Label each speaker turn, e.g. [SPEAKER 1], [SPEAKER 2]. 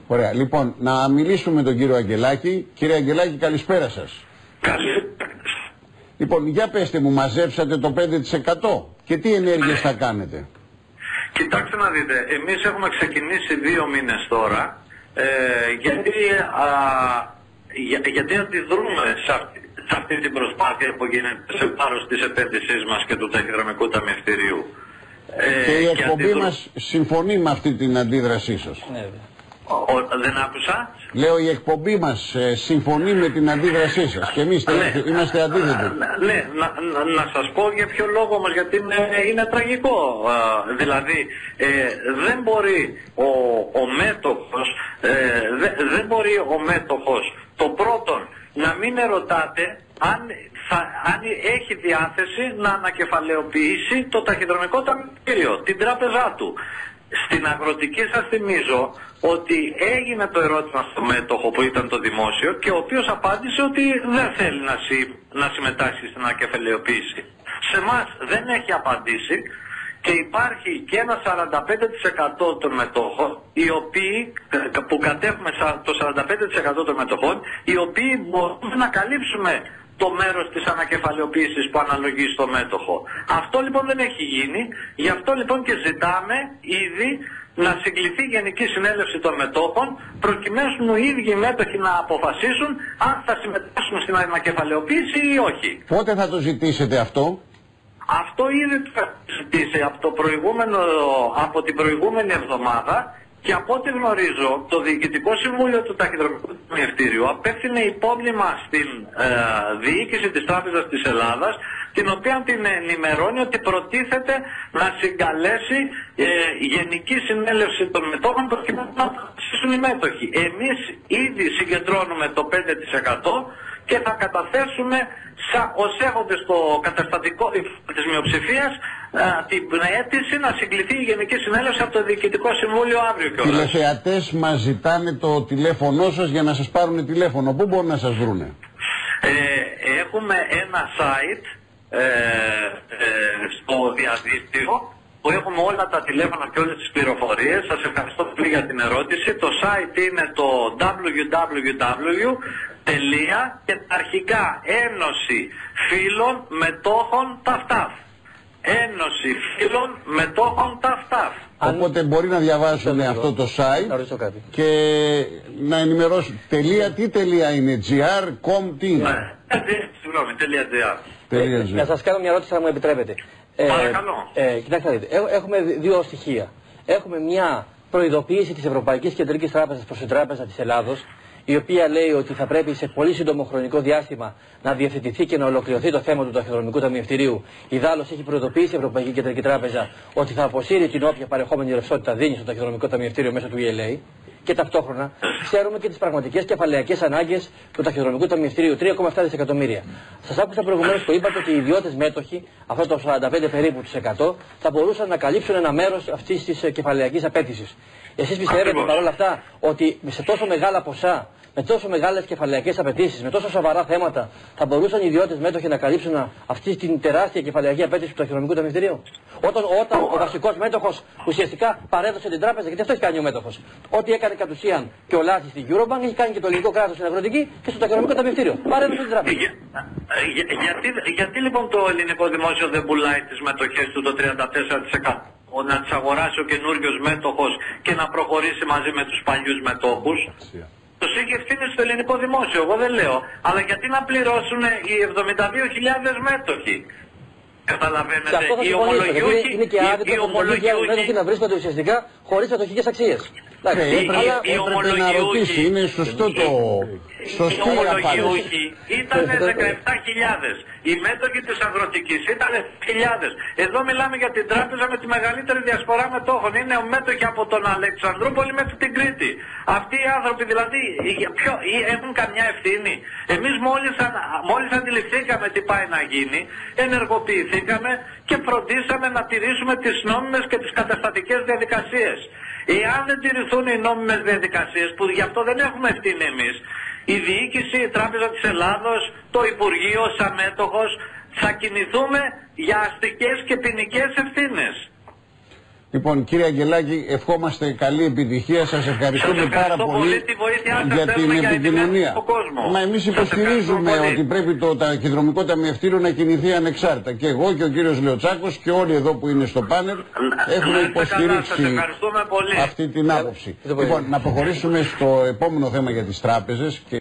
[SPEAKER 1] Ωραία. Λοιπόν, να μιλήσουμε με τον κύριο Αγγελάκη. Κύριε Αγγελάκη, καλησπέρα σας.
[SPEAKER 2] Καλησπέρα.
[SPEAKER 1] Λοιπόν, για πέστε μου, μαζέψατε το 5% και τι ενέργειες θα κάνετε?
[SPEAKER 2] Κοιτάξτε να δείτε, εμείς έχουμε ξεκινήσει 2 μήνες τώρα, γιατί αντιδρούμε σε αυτή την προσπάθεια που γίνεται σε βάρος της επένδυσής μας και του ταχυδρομικού ταμιευτηρίου.
[SPEAKER 1] Και η εκπομπή μας συμφωνεί με αυτή την αντίδρασή σας.
[SPEAKER 2] Δεν άκουσα.
[SPEAKER 1] Λέω, η εκπομπή μας συμφωνεί με την αντίδρασή σας και εμείς είμαστε αντίθετοι.
[SPEAKER 2] Ναι, να σας πω για ποιο λόγο όμως, γιατί είναι τραγικό. Δηλαδή, δεν μπορεί δεν μπορεί ο μέτοχος το πρώτον να μην ερωτάται αν έχει διάθεση να ανακεφαλαιοποιήσει το ταχυδρομικό ταμιευτήριο, την τράπεζά του. Στην αγροτική σας θυμίζω ότι έγινε το ερώτημα στο μέτοχο που ήταν το δημόσιο και ο οποίος απάντησε ότι δεν θέλει να συμμετάσχει στην ανακεφαλαιοποίηση. Σε εμάς δεν έχει απαντήσει και υπάρχει και ένα 45% των μετόχων, οι οποίοι, που κατέχουμε το 45% των μετοχών, οι οποίοι μπορούμε να καλύψουμε το μέρος της ανακεφαλαιοποίησης που αναλογεί στο μέτοχο. Αυτό λοιπόν δεν έχει γίνει, γι' αυτό λοιπόν και ζητάμε ήδη να συγκληθεί η Γενική Συνέλευση των Μετόχων, προκειμένου οι ίδιοι οι μέτοχοι να αποφασίσουν αν θα συμμετάσχουν στην ανακεφαλαιοποίηση ή όχι.
[SPEAKER 1] Πότε θα το ζητήσετε αυτό?
[SPEAKER 2] Αυτό ήδη το θα ζητήσει από την προηγούμενη εβδομάδα. Και από ό,τι γνωρίζω, το Διοικητικό Συμβούλιο του Ταχυδρομικού Ταμιευτηρίου απέφθινε υπόμνημα στην διοίκηση της Τράπεζας της Ελλάδας, την οποία την ενημερώνει ότι προτίθεται να συγκαλέσει Γενική Συνέλευση των Μετόχων προκειμένου να αποφασίσουν οι μέτοχοι. Εμείς ήδη συγκεντρώνουμε το 5% και θα καταθέσουμε ως έχοντες το καταστατικό της μειοψηφίας την αίτηση να συγκληθεί η Γενική Συνέλευση από το Διοικητικό Συμβούλιο αύριο κιόλας.
[SPEAKER 1] Τηλεθεατές μας ζητάνε το τηλέφωνό σας για να σας πάρουν τηλέφωνο. Πού μπορούν να σας βρούνε?
[SPEAKER 2] Έχουμε ένα site στο διαδίκτυο που έχουμε όλα τα τηλέφωνα και όλες τις πληροφορίες. Σας ευχαριστώ πολύ για την ερώτηση. Το site είναι το www. Και αρχικά Ένωση Φίλων Μετόχων ΤΑΦΤΑΦ. Ένωση Φίλων Μετόχων ΤΑΦΤΑΦ.
[SPEAKER 1] Οπότε μπορεί να διαβάσουν αυτό το site και να ενημερώσουν. Τι τελεία είναι, gr.com, τι?
[SPEAKER 2] Συγγνώμη, .gr.
[SPEAKER 3] Να σας κάνω μια ερώτηση, θα μου επιτρέπετε.
[SPEAKER 2] Παρακαλώ.
[SPEAKER 3] Κοιτάξτε, έχουμε δύο στοιχεία. Έχουμε μια προειδοποίηση της Ευρωπαϊκής Κεντρικής Τράπεζας προς την Τράπεζα της Ελλάδος, η οποία λέει ότι θα πρέπει σε πολύ σύντομο χρονικό διάστημα να διευθετηθεί και να ολοκληρωθεί το θέμα του ταχυδρομικού ταμιευτηρίου. Ιδάλλως έχει προειδοποιήσει η Ευρωπαϊκή Κεντρική Τράπεζα ότι θα αποσύρει την όποια παρεχόμενη ρευστότητα δίνει στο ταχυδρομικό ταμιευτήριο μέσω του ELA. Και ταυτόχρονα ξέρουμε και τις πραγματικές κεφαλαιακές ανάγκες του ταχυδρομικού ταμιευτηρίου, 3,7 δισεκατομμύρια. Σας άκουσα προηγουμένως που είπατε ότι οι ιδιώτες μέτοχοι, αυτό το 45 περίπου της 100, θα μπορούσαν να καλύψουν ένα μέρος αυτής της κεφαλαιακής απέτησης. Εσείς πιστεύετε παρόλα αυτά ότι σε τόσο μεγάλα ποσά, με τόσο μεγάλες κεφαλαιακές απαιτήσεις, με τόσο σοβαρά θέματα, θα μπορούσαν οι ιδιώτες μέτοχοι να καλύψουν αυτή την τεράστια κεφαλαιακή απέτηση του ταχυδρομικού ταμιευτηρίου? Όταν ο βασικός μέτοχος ουσιαστικά παρέδωσε την τράπεζα, γιατί αυτό έχει κάνει ο μέτοχος. Ό,τι έκανε κατ' ουσίαν και ο Λάθης στην Eurobank, έχει κάνει και το ελληνικό κράτος στην αγροτική και στο ταχυδρομικό ταμιευτήριο. Παρέδωσε την τράπεζα.
[SPEAKER 2] Γιατί λοιπόν το ελληνικό δημόσιο δεν πουλάει τις μετοχές του το 34%? Να τις αγοράσει ο καινούριος μέτοχος και να προχωρήσει μαζί με τους παλιούς μετόχους? Τους είχε ευθύνη στο ελληνικό δημόσιο, εγώ δεν λέω. Αλλά γιατί να πληρώσουν οι 72.000 μέτοχοι? Καταλαβαίνετε,
[SPEAKER 3] οι ομολογιούχοι. Είναι και άδικο να βρίσκονται ουσιαστικά χωρίς μετοχικές αξίες.
[SPEAKER 1] Έπρεπε να ρωτήσει, είναι σωστό το...
[SPEAKER 2] Οι ομολογιούχοι ήταν 17.000. Οι μέτοχοι της αγροτικής ήταν 1.000. Εδώ μιλάμε για την τράπεζα με τη μεγαλύτερη διασπορά μετόχων. Είναι ο μέτοχοι από τον Αλεξανδρούπολη μέχρι την Κρήτη. Αυτοί οι άνθρωποι δηλαδή έχουν καμιά ευθύνη? Εμείς μόλις αντιληφθήκαμε τι πάει να γίνει, ενεργοποιηθήκαμε και φροντίσαμε να τηρήσουμε τις νόμιμες και τις καταστατικές διαδικασίες. Εάν δεν τηρηθούν οι νόμιμες διαδικασίες, που γι' αυτό δεν έχουμε ευθύνη εμείς, η διοίκηση, η Τράπεζα της Ελλάδος, το Υπουργείο σαν μέτοχος, θα κινηθούμε για αστικές και ποινικές ευθύνες.
[SPEAKER 1] Λοιπόν, κύριε Αγγελάκη, ευχόμαστε καλή επιτυχία. Σας ευχαριστούμε πάρα πολύ για την επικοινωνία. Μα εμείς υποστηρίζουμε ότι πρέπει το ταχυδρομικό ταμιευτήριο να κινηθεί ανεξάρτητα. Και εγώ και ο κύριος Λεωτσάκος και όλοι εδώ που είναι στο πάνελ έχουμε υποστηρίξει αυτή την άποψη. Λοιπόν, να προχωρήσουμε στο επόμενο θέμα για τις τράπεζες.